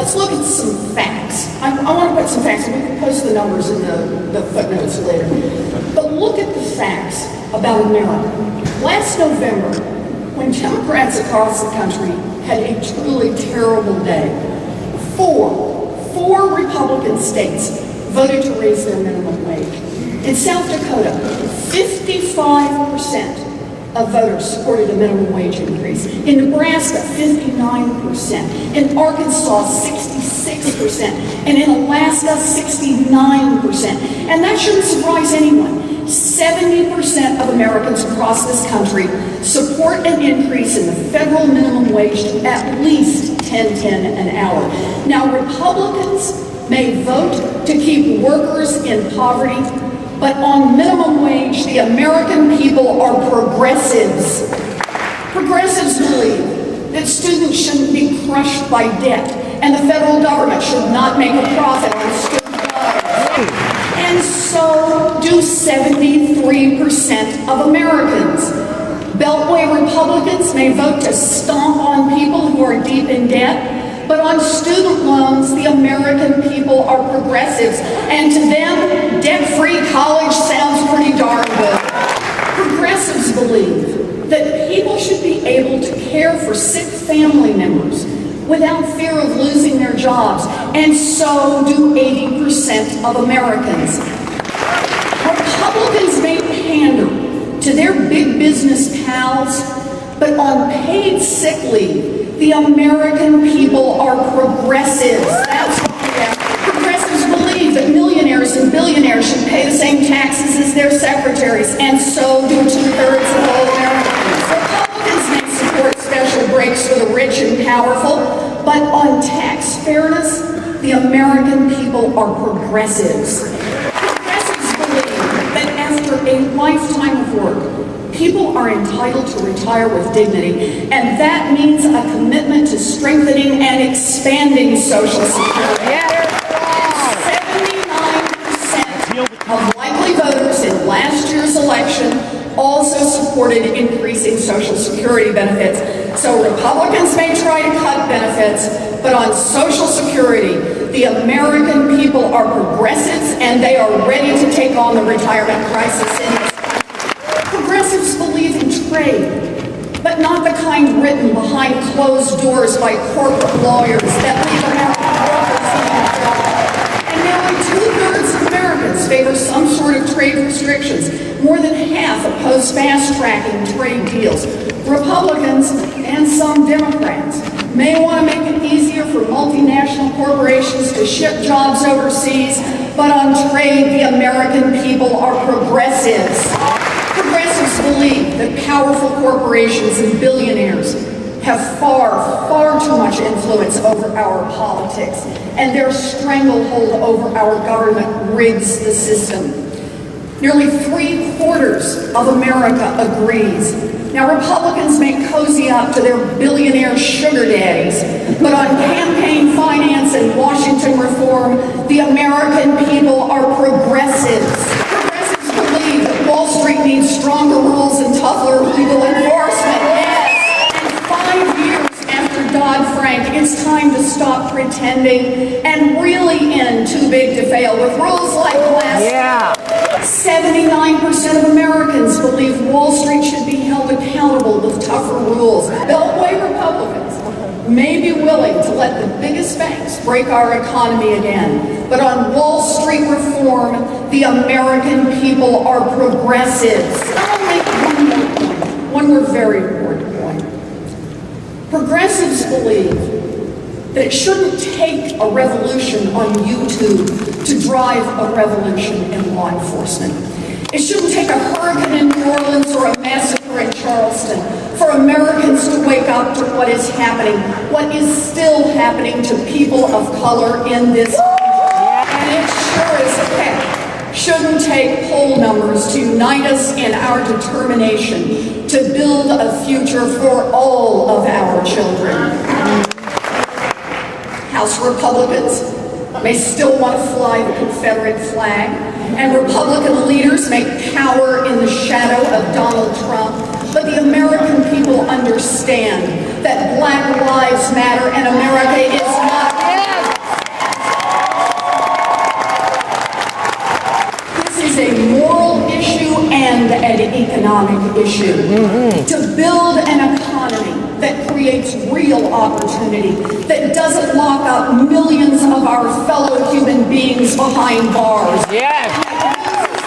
let's look at some facts. I want to put some facts, and we can post the numbers in the footnotes later. But look at the facts about America. Last November, when Democrats across the country had a truly terrible day, four Republican states voted to raise their minimum wage. In South Dakota, 55% of voters supported a minimum wage increase. In Nebraska, 59%. In Arkansas, 66%. And in Alaska, 69%. And that shouldn't surprise anyone. 70% of Americans across this country support an increase in the federal minimum wage to at least $10.10 an hour. Now, Republicans may vote to keep workers in poverty, but on minimum wage, the American people are progressives. Progressives believe that students shouldn't be crushed by debt, and the federal government should not make a profit on student loans. And so do 73% of Americans. Beltway Republicans may vote to stomp on people who are deep in debt, but on student loans, the American people are progressives, and to them, debt-free college sounds pretty darn good. Progressives believe that people should be able to care for sick family members without fear of losing their jobs, and so do 80% of Americans. Republicans may pander to their big business pals, but on paid sick leave, the American people are progressives. That's what we have. Progressives believe that millionaires and billionaires should pay the same taxes as their secretaries, and so do 2/3 of all Americans. Republicans may support special breaks for the rich and powerful, but on tax fairness, the American people are progressives. Progressives believe that after a lifetime of work, people are entitled to retire with dignity, and that means a commitment to strengthening and expanding Social Security. 79% of likely voters in last year's election also supported increasing Social Security benefits. So Republicans may try to cut benefits, but on Social Security, the American people are progressives, and they are ready to take on the retirement crisis in this country. Progressives believe in trade, but not the kind written behind closed doors by corporate lawyers that leave American workers without jobs. And nearly 2/3 of Americans favor some sort of trade restrictions. More than half oppose fast-tracking trade deals. Republicans and some Democrats may want to make it easier for multinational corporations to ship jobs overseas, but on trade, the American people are progressives. Progressives believe that powerful corporations and billionaires have far too much influence over our politics, and their stranglehold over our government rigs the system. Nearly 3/4 of America agrees. Now, Republicans may cozy up to their billionaire sugar daddies, but on campaign finance and Washington reform, the American people are progressives. Progressives believe that Wall Street needs stronger rules and tougher legal enforcement. Yes. And 5 years after Dodd-Frank, it's time to stop pretending and really end too big to fail with rules like glass. Yeah. 79% of Americans believe Wall Street should be held accountable with tougher rules. Beltway Republicans may be willing to let the biggest banks break our economy again, but on Wall Street reform, the American people are progressives. I'll make one more point, one more very important point. Progressives believe that it shouldn't take a revolution on YouTube to drive a revolution in law enforcement. It shouldn't take a hurricane in New Orleans or a massacre in Charleston for Americans to wake up to what is happening, what is still happening to people of color in this country. And it sure as heck shouldn't take poll numbers to unite us in our determination to build a future for all of our children. House Republicans may still want to fly the Confederate flag, and Republican leaders may cower in the shadow of Donald Trump, but the American people understand that Black Lives Matter and America is not issue. To build an economy that creates real opportunity, that doesn't lock up millions of our fellow human beings behind bars. Yes.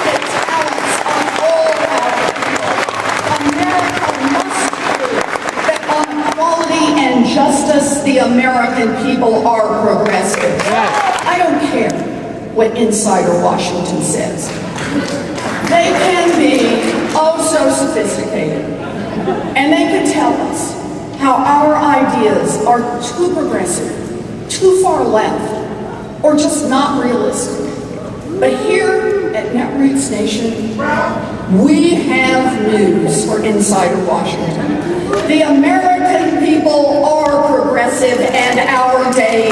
The talents of all our people. America must prove that on equality and justice, the American people are progressive. Yes. I don't care what Insider Washington says. They can be oh so sophisticated, and they can tell us how our ideas are too progressive, too far left, or just not realistic. But here at Netroots Nation, we have news for Insider Washington. The American people are progressive, and our day